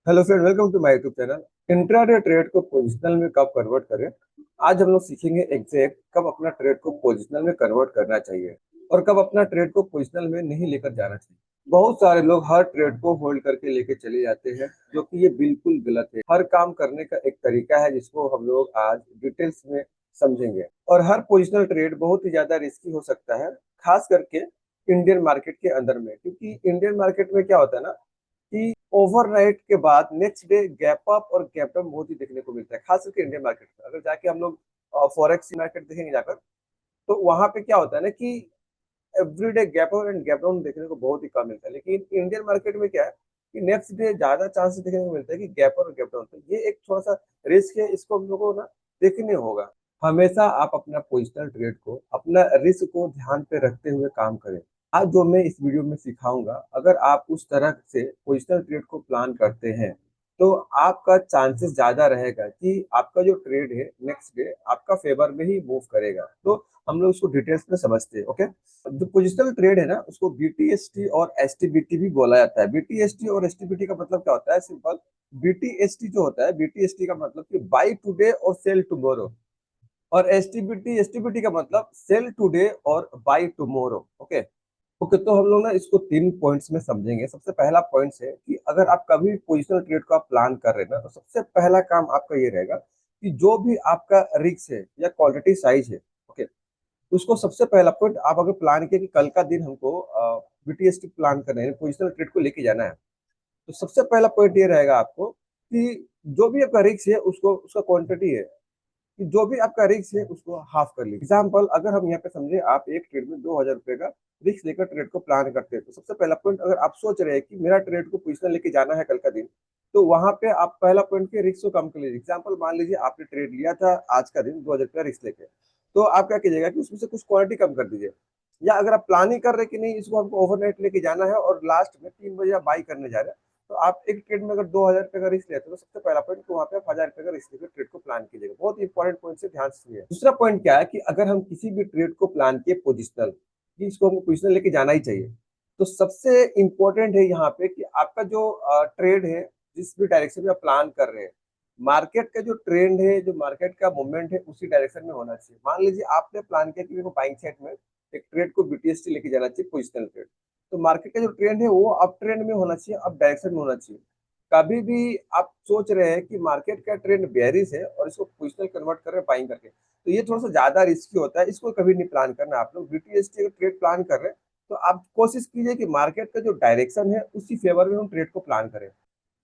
Hello friend, welcome to my YouTube channel. Intraday trade को positional में कब convert करें। आज हम लोग सीखेंगे एग्जैक्ट कब अपना ट्रेड को पोजिशनल में कन्वर्ट करना चाहिए और कब अपना ट्रेड को पोजिशनल में नहीं लेकर जाना चाहिए। बहुत सारे लोग हर ट्रेड को होल्ड करके लेके चले जाते हैं, जो कि ये बिल्कुल गलत है। हर काम करने का एक तरीका है जिसको हम लोग आज डिटेल्स में समझेंगे। और हर पोजिशनल ट्रेड बहुत ही ज्यादा रिस्की हो सकता है, खास करके इंडियन मार्केट के अंदर में, क्योंकि इंडियन मार्केट में क्या होता है ना कि ओवरनाइट के बाद नेक्स्ट डे गैप अप और गैप डाउन बहुत ही देखने को मिलता है, खास करके इंडियन मार्केट में। अगर जाके हम लोग फॉरेक्स मार्केट देखेंगे जाकर, तो वहां पे क्या होता है ना कि everyday gap up and gap down देखने को बहुत ही कम मिलता है। लेकिन इंडियन मार्केट में क्या है कि नेक्स्ट डे ज्यादा चांसेस देखने को मिलता है कि गैप अप और गैप डाउन। तो ये एक थोड़ा सा रिस्क है, इसको हम लोगों को ना देखने होगा। हमेशा आप अपना पोजिशनल ट्रेड को, अपना रिस्क को ध्यान पे रखते हुए काम करें। आज जो मैं इस वीडियो में सिखाऊंगा, अगर आप उस तरह से पोजिशनल ट्रेड को प्लान करते हैं, तो आपका चांसेस ज्यादा रहेगा कि आपका जो ट्रेड है नेक्स्ट डे आपका फेवर में ही मूव करेगा। तो हम लोग इसको डिटेल्स में समझते हैं। ओके, जो पोजिशनल ट्रेड है ना, उसको बीटीएसटी और एसटीबीटी भी बोला जाता है। बीटीएसटी और एसटीबीटी का मतलब क्या होता है? सिंपल, बीटीएसटी जो होता है, बीटीएसटी का मतलब कि बाई टुडे और सेल टुमारो। और एसटीबीटी एसटीबीटी का मतलब सेल टुडे और बाई टुमारो। ओके। ओके, तो हम लोग ना इसको तीन पॉइंट्स में समझेंगे। सबसे पहला पॉइंट है कि अगर आप कभी पोजिशनल ट्रेड को आप प्लान कर रहे हैं ना, तो सबसे पहला काम आपका ये रहेगा कि जो भी आपका रिस्क है या क्वांटिटी साइज है, ओके, उसको सबसे पहला पॉइंट आप अगर प्लान किया कि कल का दिन हमको बीटीएसटी प्लान करना है, पोजिशनल ट्रेड को लेके जाना है, तो सबसे पहला पॉइंट ये रहेगा आपको कि जो भी आपका रिस्क है उसको, उसका क्वांटिटी है कि जो भी आपका रिस्क है उसको हाफ कर लीजिए। एग्जाम्पल, अगर हम यहाँ पे समझे, आप एक ट्रेड में 2,000 रुपए का रिस्क लेकर ट्रेड को प्लान करते हैं, तो सबसे पहला पॉइंट, अगर आप सोच रहे हैं कि मेरा ट्रेड को पोजिशन लेके जाना है कल का दिन, तो वहां पे आप पहला पॉइंट के रिस्क को कम कर लीजिए। एग्जाम्पल, मान लीजिए आपने ट्रेड लिया था आज का दिन 2,000 रुपया रिस्क लेके, तो आप क्या कीजिएगा कि उसमें से कुछ क्वांटिटी कम कर दीजिए। या अगर आप प्लानिंग कर रहे हैं कि नहीं, इसको हमको ओवरनाइट लेके जाना है और लास्ट में 3 बजे आप बाई करने जा रहे हैं, तो आप एक ट्रेड में अगर 2,000 रुपए का रिस्क लेते हो, तो सबसे पहला पॉइंट वहां पे आप 1,000 रुपए का रिस्क लेकर ट्रेड को प्लान कीजिएगा। बहुत इंपॉर्टेंट पॉइंट से ध्यान सुनिए। दूसरा पॉइंट क्या है कि अगर हम किसी भी ट्रेड को प्लान किए पोजिशनल, कि इसको हमको पोजिशनल लेके जाना ही चाहिए, तो सबसे इंपॉर्टेंट है यहाँ पे कि आपका जो ट्रेड है, जिस भी डायरेक्शन में आप प्लान कर रहे हैं, मार्केट का जो ट्रेंड है, जो मार्केट का मूवमेंट है, उसी डायरेक्शन में होना चाहिए। मान लीजिए आपने प्लान किया कि मेरे को बाइंग साइड में एक ट्रेड को बीटीएसटी लेके जाना चाहिए, पोजिशनल ट्रेड, तो मार्केट का जो ट्रेंड है वो अप ट्रेंड में होना चाहिए, अप डायरेक्शन में होना चाहिए। कभी भी आप सोच रहे हैं कि मार्केट का ट्रेंड बेयरिश है और इसको पोजिशनल कन्वर्ट कर रहे हैं बाइंग करके, तो ये थोड़ा सा ज्यादा रिस्की होता है, इसको कभी नहीं प्लान करना। आप लोग बीटीएसटी का ट्रेड प्लान कर रहे हैं, तो आप कोशिश कीजिए कि मार्केट का जो डायरेक्शन है उसी फेवर में हम ट्रेड को प्लान करें।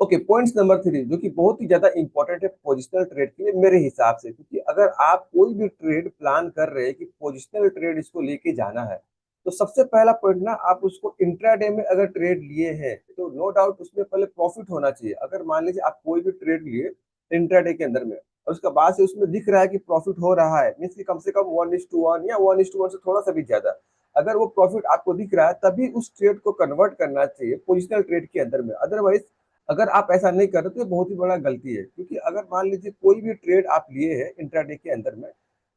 ओके, पॉइंट नंबर 3, जो कि बहुत ही ज्यादा इंपॉर्टेंट है पोजिशनल ट्रेड के लिए मेरे हिसाब से, क्योंकि अगर आप कोई भी ट्रेड प्लान कर रहे हैं कि पोजिशनल ट्रेड इसको लेके जाना है, तो सबसे पहला पॉइंट ना, आप उसको इंट्राडे में अगर ट्रेड लिए हैं, तो नो डाउट उसमें पहले प्रॉफिट होना चाहिए। अगर मान लीजिए आप कोई भी ट्रेड लिए इंट्राडे के अंदर में, और उसका बाद से उसमें दिख रहा है कि प्रॉफिट हो रहा है, मीन्स कम से कम 1:1 या 1:1 से थोड़ा सा भी ज्यादा, अगर वो प्रॉफिट आपको दिख रहा है, तभी उस ट्रेड को कन्वर्ट करना चाहिए पोजिशनल ट्रेड के अंदर में। अदरवाइज अगर आप ऐसा नहीं कर रहे, तो ये बहुत ही बड़ा गलती है। क्योंकि अगर मान लीजिए कोई भी ट्रेड आप लिए हैं इंट्राडे के अंदर में,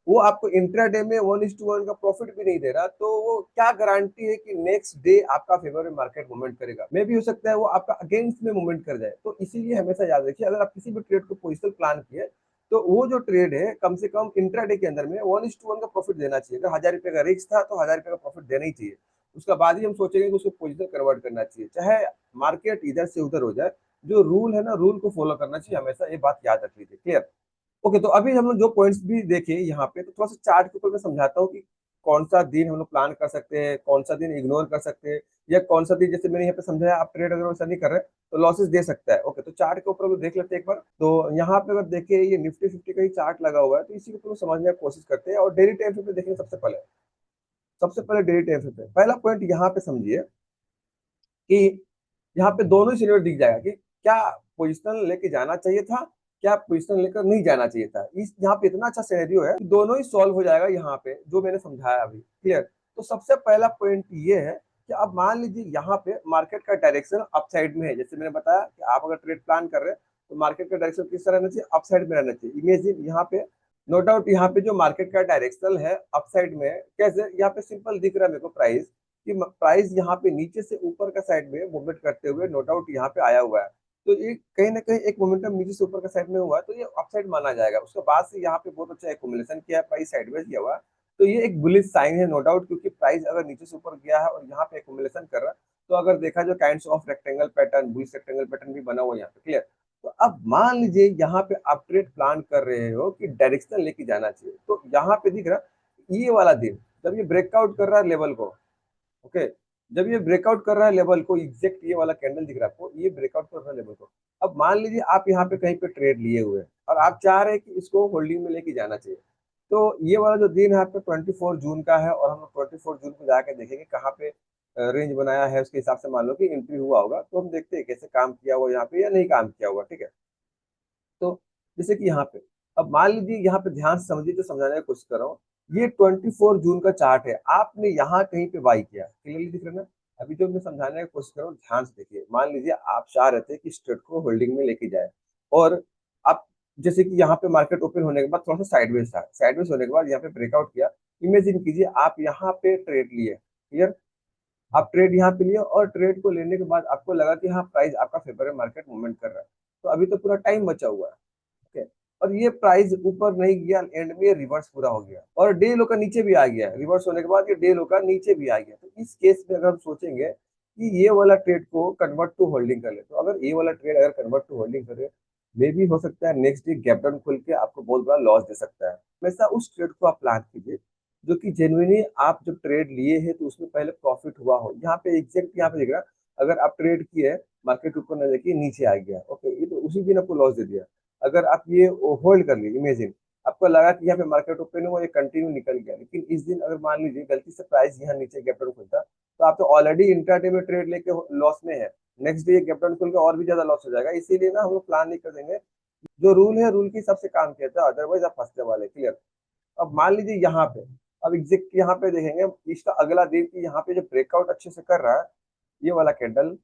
वो आपको इंट्राडे में 1:1 का प्रॉफिट भी नहीं दे रहा, तो वो क्या गारंटी है कि नेक्स्ट डे आपका फेवर में मार्केट मूवमेंट करेगा? मे भी हो सकता है वो आपका अगेंस्ट में मूवमेंट कर जाए। तो इसीलिए हमेशा याद रखिए, अगर आप किसी भी ट्रेड को पोजिशनल प्लान किए, तो वो जो ट्रेड है कम से कम इंट्राडे के अंदर में 1:1 का प्रॉफिट देना चाहिए। अगर 1,000 रुपए का रिस्क था, तो 1,000 रुपए का प्रॉफिट देना ही चाहिए। उसका बाद ही हम सोचेंगे कि उसको पोजिशनल कन्वर्ट करना चाहिए, चाहे मार्केट इधर से उधर हो जाए। जो रूल है ना, रूल को फॉलो करना चाहिए हमेशा, ये बात याद रख लीजिए। क्लियर? ओके, तो अभी हम लोग जो पॉइंट्स भी देखे यहाँ पे, तो थोड़ा सा चार्ट के ऊपर मैं समझाता हूँ कि कौन सा दिन हम लोग प्लान कर सकते हैं, कौन सा दिन इग्नोर कर सकते हैं, या कौन सा दिन, जैसे मैंने यहाँ पे समझाया, आप ट्रेड अगर वैसा नहीं कर रहे तो लॉसेस दे सकता है। ओके, तो चार्ट के ऊपर देख लेते हैं एक बार। तो यहाँ पे अगर देखें, ये निफ्टी 50 का ही चार्ट लगा हुआ है, तो इसी को समझने की कोशिश करते हैं और डेली टाइम फ्रेम पे देखेंगे। सबसे पहले डेली टाइम फ्रेम पे पहला पॉइंट यहाँ पे समझिए कि यहाँ पे दोनों ही सिनेरियो दिख जाएगा कि क्या पोजिशनल लेके जाना चाहिए था, क्या पोजिशनल लेकर नहीं जाना चाहिए था। इस यहाँ पे इतना अच्छा सिनेरियो है कि दोनों ही सॉल्व हो जाएगा यहाँ पे, जो मैंने समझाया अभी। क्लियर? तो सबसे पहला पॉइंट ये है कि अब मान लीजिए यहाँ पे मार्केट का डायरेक्शन अपसाइड में है। जैसे मैंने बताया कि आप अगर ट्रेड प्लान कर रहे हैं, तो मार्केट का डायरेक्शन किस तरह रहना चाहिए? अपसाइड में रहना चाहिए। इमेजिन यहाँ पे, नो डाउट यहाँ पे जो मार्केट का डायरेक्शन है अपसाइड में है। कैसे? यहाँ पे सिंपल दिख रहा है मेरे को प्राइस, कि प्राइस यहाँ पे नीचे से ऊपर का साइड में मूवमेंट करते हुए नो डाउट यहाँ पे आया हुआ है। तो ये कहीं ना कहीं एक मोमेंटम नीचे से ऊपर का साइड में हुआ है, तो ये अपसाइड माना जाएगा। उसके बाद से यहाँ पे बहुत अच्छा एक्यूमुलेशन किया है, प्राइस साइडवेज गया हुआ है। तो ये एक बुलिश साइन है नो डाउट, क्योंकि प्राइस अगर नीचे से ऊपर गया है और यहाँ पे एक्यूमुलेशन कर रहा है, तो अगर देखा जो kind of rectangle pattern, bullish rectangle pattern भी बना हुआ है यहाँ पे, क्लियर। तो अब मान लीजिए यहाँ पे आप ट्रेड प्लान कर रहे हो कि डायरेक्शनल लेके जाना चाहिए, तो यहाँ पे दिख रहा ये वाला दिन जब ये ब्रेकआउट कर रहा है लेवल को, ओके, जब ये ब्रेकआउट कर रहा है लेवल को, एग्जैक्ट ये वाला कैंडल दिख रहा है आपको, ये ब्रेकआउट कर रहा है लेवल को। अब मान लीजिए आप यहाँ पे कहीं पे ट्रेड लिए हुए हैं और आप चाह रहे हैं कि इसको होल्डिंग में लेके जाना चाहिए, तो ये वाला जो दिन है आपका 24 जून का है, और हम लोग 24 जून को जाके देखेंगे कहाँ पे रेंज बनाया है, उसके हिसाब से मान लो कि एंट्री हुआ होगा, तो हम देखते हैं कैसे काम किया हुआ यहाँ पे या नहीं काम किया हुआ, ठीक है। तो जैसे कि यहाँ पे, अब मान लीजिए यहाँ पे ध्यान से समझिए, जो समझाने की कोशिश कर रहा हूँ, ये 24 जून का चार्ट है, आपने यहाँ कहीं पे बाई किया, क्लियरली दिख रहा है ना। अभी जो मैं समझाने की कोशिश कर रहा हूँ ध्यान से देखिए, मान लीजिए आप चाह रहे थे कि स्ट्रेट को होल्डिंग में लेके जाए, और आप जैसे कि यहाँ पे मार्केट ओपन होने के बाद थोड़ा सा साइडवेज था, साइडवेज होने के बाद यहाँ पे ब्रेकआउट किया। इमेजिन कीजिए आप यहाँ पे ट्रेड लिए, क्लियर, आप ट्रेड यहाँ पे लिए, और ट्रेड को लेने के बाद आपको लगा कि हाँ प्राइस आपका फेवर है, मार्केट मूवमेंट कर रहा है, तो अभी तो पूरा टाइम बचा हुआ है, ओके। और ये प्राइस ऊपर नहीं गया, एंड में रिवर्स पूरा हो गया और डे लो का नीचे भी आ गया, रिवर्स होने के बाद ये डे लो का नीचे भी आ गया। तो इस केस में अगर हम सोचेंगे कि ये वाला ट्रेड को कन्वर्ट टू होल्डिंग कर ले, तो अगर ये वाला ट्रेड अगर कन्वर्ट टू होल्डिंग करे, मे भी हो सकता है नेक्स्ट डे गैप डाउन खुल के आपको बहुत बड़ा लॉस दे सकता है। हमेशा उस ट्रेड को आप प्लान कीजिए जो कि जेन्युइनली आप जब ट्रेड लिए हैं तो उसमें पहले प्रॉफिट हुआ हो। यहाँ पे एग्जैक्ट यहाँ पे देख रहा, अगर आप ट्रेड किए, मार्केट ऊपर न जाके नीचे आ गया, ओके, ये तो उसी दिन आपको लॉस दे दिया। अगर आप ये होल्ड कर लिए, इमेजिन आपको लगा कि यहाँ पे मार्केट ओपन हुआ, ये कंटिन्यू निकल गया, लेकिन इस दिन अगर मान लीजिए गलती से प्राइस यहाँ नीचे गैप डाउन खुलता, तो आप तो ऑलरेडी इंट्राडे में ट्रेड लेके लॉस में है, नेक्स्ट डे गैप डाउन खुल के और भी ज्यादा लॉस हो जाएगा। इसीलिए ना हम लोग प्लान नहीं कर देंगे, जो रूल है रूल के हिसाब से काम किया था, अदरवाइज आप फंसने वाले, क्लियर। अब मान लीजिए यहाँ पे, अब एग्जैक्ट यहाँ पे देखेंगे इसका अगला दिन की, यहाँ पे जो ब्रेकआउट अच्छे से कर रहा है, ये वाला कैंडल,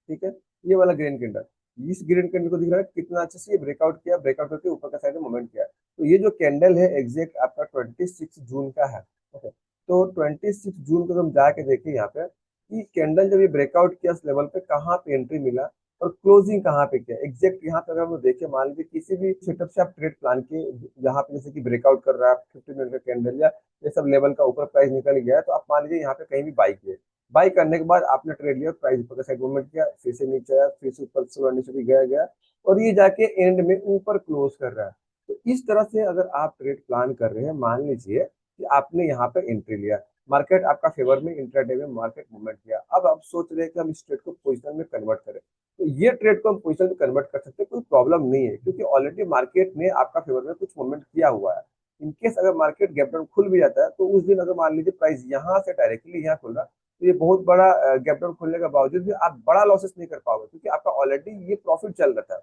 ठीक है, ये वाला ग्रीन कैंडल, इस ग्रीन कैंडल को दिख रहा है कितना अच्छे से ये ब्रेकआउट किया, ब्रेकआउट करके ऊपर का साइड में मूवमेंट किया। तो ये जो कैंडल है एग्जैक्ट आपका 26 जून का है, ओके। तो 26 जून को हम जाके देखें यहाँ पे कि कैंडल जब ये ब्रेकआउट किया इस लेवल पे, कहाँ पे एंट्री मिला और क्लोजिंग कहाँ पे किया, एग्जैक्ट यहाँ पे अगर हम देखें, मान लीजिए किसी भी सेटअप से आप ट्रेड प्लान किए, यहाँ पे जैसे कि ब्रेकआउट कर रहा है 50 मिनट का कैंडल या ये सब लेवल का ऊपर प्राइस निकल गया है, तो आप मान लीजिए यहाँ पे कहीं भी बाई किए, बाई करने के बाद आपने ट्रेड लिया, प्राइस ऊपर का साइड मूवमेंट किया, फिर से नीचे आया, फिर से ऊपर से नीचे भी गया गया, और ये जाके एंड में ऊपर क्लोज कर रहा है। तो इस तरह से अगर आप ट्रेड प्लान कर रहे हैं, मान लीजिए कि आपने यहाँ पे एंट्री लिया, मार्केट आपका फेवर में, इंट्राडे में मार्केट मूवमेंट किया, अब आप सोच रहे हैं कि हम इस ट्रेड को पोजिशन में कन्वर्ट करें, तो ये ट्रेड को हम पोजिशन में कन्वर्ट कर सकते हैं, कोई प्रॉब्लम नहीं है, क्योंकि ऑलरेडी मार्केट ने आपका फेवर में कुछ मूवमेंट किया हुआ है। इनकेस अगर मार्केट गैप डाउन खुल भी जाता है, तो उस दिन अगर मान लीजिए प्राइस यहाँ से डायरेक्टली यहाँ खुल रहा, तो ये बहुत बड़ा गैप डाउन खुलने के बावजूद भी आप बड़ा लॉसेस नहीं कर पाओगे, क्योंकि आपका ऑलरेडी ये प्रॉफिट चल रहा था,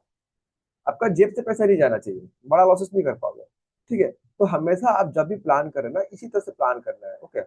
आपका जेब से पैसा नहीं जाना चाहिए, बड़ा लॉसेस नहीं कर पाओगे, ठीक है। तो हमेशा आप जब भी प्लान करें ना, इसी तरह से प्लान करना है, ओके।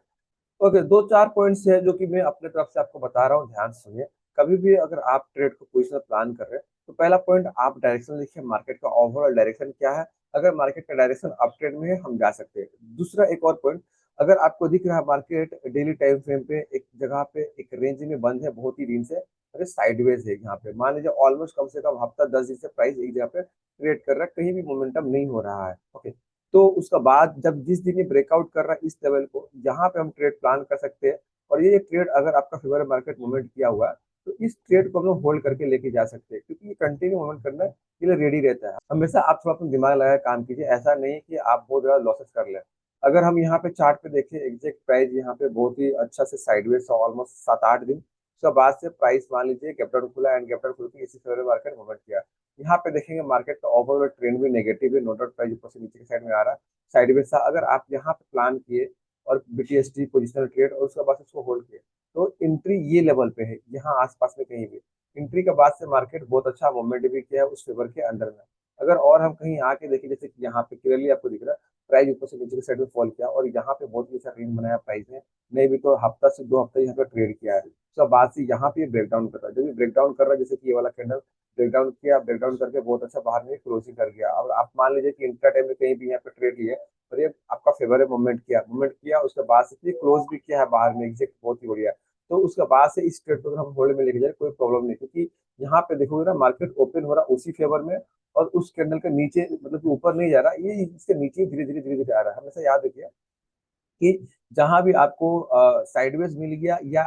ओके, दो चार पॉइंट्स है जो कि मैं अपने तरफ से आपको बता रहा हूँ, ध्यान से सुनिए। कभी भी अगर आप ट्रेड को पोजिशन प्लान कर रहे हैं, तो पहला पॉइंट आप डायरेक्शन देखिए, मार्केट का ओवरऑल डायरेक्शन क्या है। अगर मार्केट का डायरेक्शन अप ट्रेंड में है, हम जा सकते हैं। दूसरा एक और पॉइंट, अगर आपको दिख रहा है मार्केट डेली टाइम फ्रेम पे एक जगह पे एक रेंज में बंद है बहुत ही दिन से, अरे साइडवेज है यहाँ पे, मान लीजिए ऑलमोस्ट कम से कम हफ्ता 10 दिन से प्राइस एक जगह पे ट्रेड कर रहा है, कहीं भी मोमेंटम नहीं हो रहा है, ओके। तो उसका बाद जब जिस दिन ये ब्रेकआउट कर रहा है इस लेवल को, यहाँ पे हम ट्रेड प्लान कर सकते हैं। और ये ट्रेड अगर आपका फेवर मार्केट मूवमेंट किया हुआ है, तो इस ट्रेड को हम लोग होल्ड करके लेके जा सकते हैं, क्योंकि ये कंटिन्यू मूवमेंट करने के लिए रेडी रहता है। हमेशा आप थोड़ा अपना दिमाग लगा काम कीजिए, ऐसा नहीं कि आप बहुत ज्यादा लॉसेस कर लें। अगर हम यहाँ पे चार्ट पे देखें, एग्जैक्ट प्राइस यहाँ पे बहुत ही अच्छा से साइडवेज था ऑलमोस्ट 7-8 दिन, उसके बाद से प्राइस मान लीजिए कैपिटल खुला एंड कैपिटल खुल के इसी फेवर मार्केट मूवमेंट किया। यहाँ पे देखेंगे मार्केट का ओवरऑल ट्रेंड भी नेगेटिव है, नोट आउट प्राइस ऊपर से नीचे की साइड में आ रहा है, साइडवेज था। अगर आप यहाँ पे प्लान किए और बीटीएसटी पोजिशनल ट्रेड और उसके बाद से उसको होल्ड किए, तो एंट्री ये लेवल पे है, यहाँ आसपास में कहीं भी एंट्री के बाद से मार्केट बहुत अच्छा मूवमेंट भी किया है उस फेवर के अंदर में। अगर और हम कहीं आके देखें, जैसे कि यहाँ पे क्लियरली आपको दिख रहा है प्राइस ऊपर से नीचे की साइड में फॉल किया और यहाँ पे बहुत ही अच्छा रेंज बनाया प्राइस ने, नहीं भी तो हफ्ता से 2 हफ्ता यहाँ पे ट्रेड किया है, उसके बाद से यहाँ पे ब्रेकडाउन कर रहा है। जब ये ब्रेकडाउन कर रहा है, जैसे कि ये वाला कैंडल ब्रेकडाउन किया, ब्रेकडाउन करके बहुत अच्छा बाहर में क्लोजिंग कर गया। और आप मान लीजिए कि इंट्रा टाइम में कहीं भी यहाँ पे ट्रेड लिए और ये आपका फेवर है, मूवमेंट किया, मूवमेंट किया, उसके बाद से क्लोज भी किया है बाहर में, एग्जैक्ट बहुत ही बढ़िया। तो उसके बाद से इस ट्रेड को अगर हम होल्ड में लेके जाए कोई प्रॉब्लम नहीं, क्योंकि यहाँ पे देखोगे ना मार्केट ओपन हो रहा है उसी फेवर में, और उस कैंडल के नीचे मतलब कि ऊपर नहीं जा रहा, ये इसके नीचे धीरे धीरे आ रहा है। हमेशा याद रखिए कि जहां भी आपको साइडवेज मिल गया या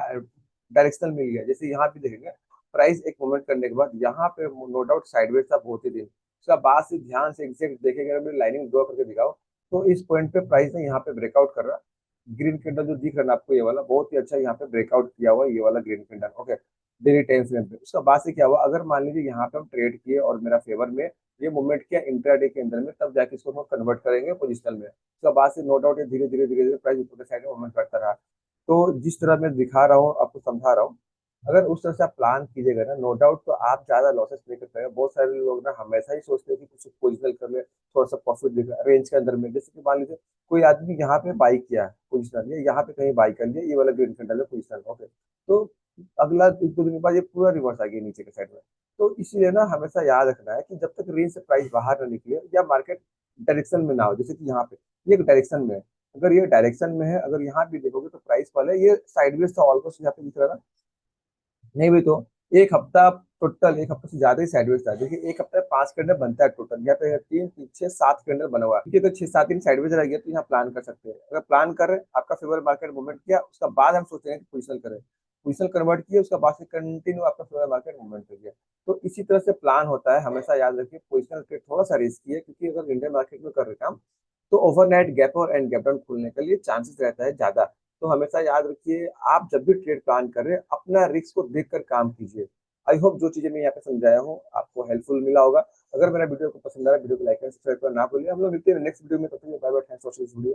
डायरेक्शनल मिल गया, जैसे यहाँ भी देखेंगे प्राइस एक मोमेंट करने के बाद यहाँ पे नो डाउट साइडवेज था बहुत ही दिन, उसका बाद से ध्यान से एग्जैक्ट देखेंगे, अगर लाइनिंग ड्रॉ करके दिखाओ तो इस पॉइंट पे प्राइस ने यहाँ पे ब्रेकआउट कर रहा, ग्रीन कैंडल जो दिख रहा है आपको ये वाला बहुत ही अच्छा यहाँ पे ब्रेकआउट किया हुआ है, ये वाला green candle. Okay, daily time frame पे उसका बाद से क्या हुआ, अगर मान लीजिए यहाँ पे हम ट्रेड किए और मेरा फेवर में ये मूवमेंट किया इंट्राडे के अंदर में, तब जाके इसको हम कन्वर्ट करेंगे पोजिशनल में। उसके बाद से नो डाउट ये धीरे धीरे प्राइस ऊपर के साइड में मूवमेंट करता रहा। तो जिस तरह मैं दिखा रहा हूँ आपको समझा रहा हूँ, अगर उस तरह से आप प्लान कीजिएगा ना, नो डाउट तो आप ज्यादा लॉसेस नहीं कर पाएंगे। बहुत सारे लोग ना हमेशा ही सोचते हैं कि कुछ पोजिशनल कर ले, थोड़ा सा प्रॉफिट दिख रहा है रेंज के अंदर में, जैसे कि मान लीजिए कोई आदमी यहाँ पे बाई किया पोजिशनल, या यहाँ पे कहीं बाई कर लिया ये वाला ग्रीन कैंडल है पोजिशनल। ओके, तो अगला एक दो दिन के बाद ये पूरा रिवर्स आ गया नीचे के साइड में। तो इसीलिए ना हमेशा याद रखना है कि जब तक रेंज से प्राइस बाहर ना निकले या मार्केट डायरेक्शन में ना हो, जैसे कि यहाँ पे ये एक डायरेक्शन में है, अगर ये डायरेक्शन में है, अगर यहाँ भी देखोगे तो प्राइस वाले ये साइडवेज था ऑलमोस्ट यहाँ पे दिख रहा है ना, नहीं भी तो एक हफ्ता, टोटल एक हफ्ते से ज्यादा ही साइडवेज था। देखिए एक हफ्ते में 5 कैंडल बनता है टोटल, यहाँ पे 3 6 7 कैंडल बना हुआ है, ठीक है, तो 6 7 दिन साइडवेज रह गया तो यहाँ प्लान कर सकते हैं। अगर प्लान कर रहे हैं आपका फेवर मार्केट मूवमेंट किया, उसका बाद हम सोच रहे हैं कि पोजिशन करें, पोजिशन कन्वर्ट किया, उसका बाद से कंटिन्यू आपका फेवर मार्केट मूवमेंट कर गया। तो इसी तरह से प्लान होता है, हमेशा याद रखिए पोजिशनल ट्रेड थोड़ा सा रिस्की है, क्योंकि अगर इंडियन मार्केट में कर रहे हैं काम तो ओवरनाइट गैप और एंड गैप डाउन खुलने के लिए चांसेस रहता है ज्यादा। तो हमेशा याद रखिए आप जब भी ट्रेड प्लान कर रहे हैं अपना रिस्क को देखकर काम कीजिए। आई होप जो चीजें मैं यहाँ पे समझाया हूँ आपको हेल्पफुल मिला होगा। अगर मेरा वीडियो को पसंद आया वीडियो को लाइक एंड सब्सक्राइब करना ना भूलिए। हम लोग मिलते हैं नेक्स्ट वीडियो में, तब तक bye bye, thanks for this video.